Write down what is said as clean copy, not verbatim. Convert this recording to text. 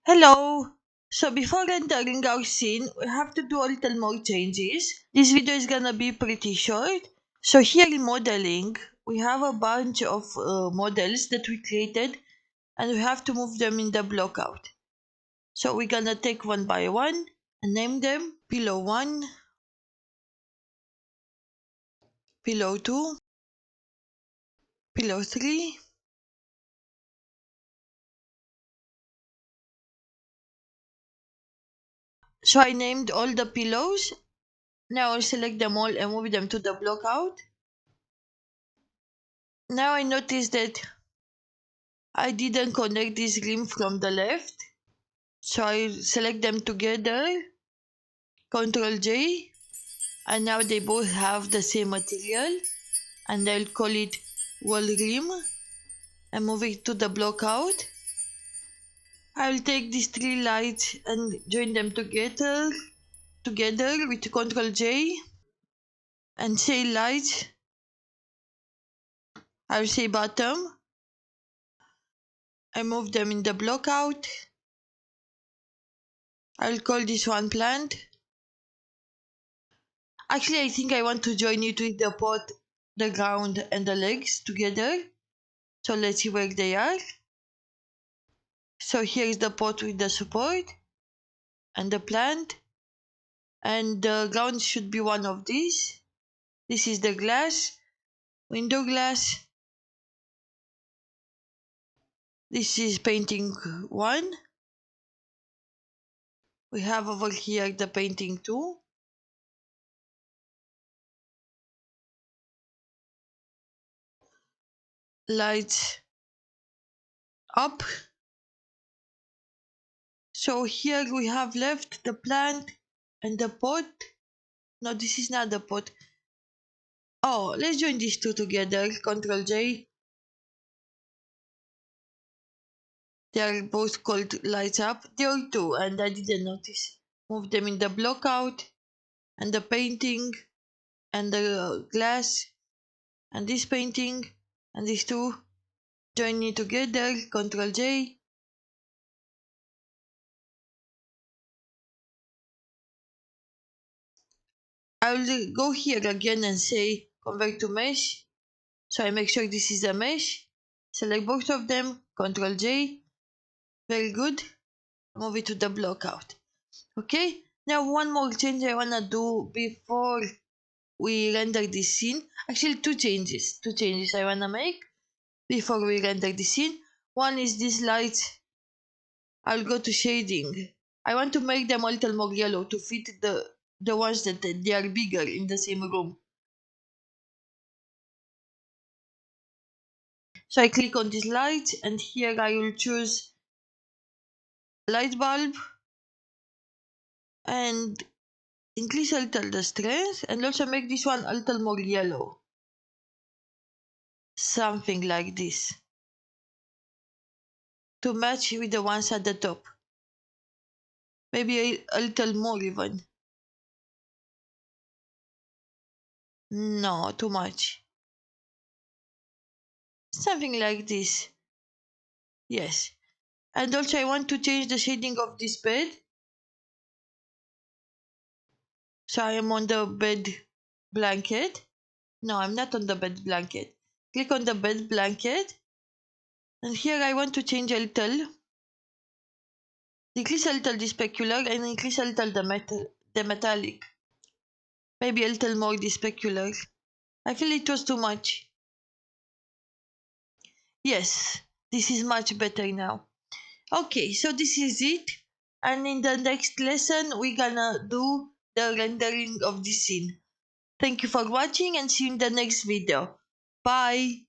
Hello! So before entering our scene, we have to do a little more changes. This video is gonna be pretty short. So here in modeling, we have a bunch of models that we created and we have to move them in the block out. So we're gonna take one by one and name them pillow 1, pillow 2, pillow 3. So I named all the pillows. Now I'll select them all and move them to the block out. Now I notice that I didn't connect this rim from the left. So I select them together, Ctrl J, and now they both have the same material, and I'll call it wall rim and move it to the block out. I'll take these three lights and join them together with Ctrl J and say light. I'll say bottom. I move them in the block out. I'll call this one plant. Actually, I think I want to join it with the pot, the ground, and the legs together. So let's see where they are. So here is the pot with the support and the plant, and the ground should be one of these. This is the glass, window glass. This is painting 1. We have over here the painting 2. Lights up. So here we have left the plant and the pot. No, this is not the pot. Oh, let's join these two together. Ctrl J. They are both called lights up. There are two and I didn't notice. Move them in the block out and the painting and the glass and this painting and these two. Join it together. Ctrl J. I will go here again and say convert to mesh. So I make sure this is a mesh. Select both of them. Ctrl J. Very good. Move it to the block out. Okay. Now one more change I wanna do before we render this scene. Actually, two changes I wanna make before we render the scene. One is this light. I'll go to shading. I want to make them a little more yellow to fit the ones that they are bigger in the same room. So I click on this light and here I will choose light bulb and increase a little the strength and also make this one a little more yellow. Something like this. To match with the ones at the top. Maybe a little more even. No, too much. Something like this. Yes. And also I want to change the shading of this bed. So I am on the bed blanket. No, I'm not on the bed blanket. Click on the bed blanket. And here I want to change a little. Decrease a little the specular and increase a little the metallic. Maybe a little more the specular. I feel it was too much. Yes, this is much better now. Okay, so this is it. And in the next lesson, we're gonna do the rendering of the scene. Thank you for watching and see you in the next video. Bye.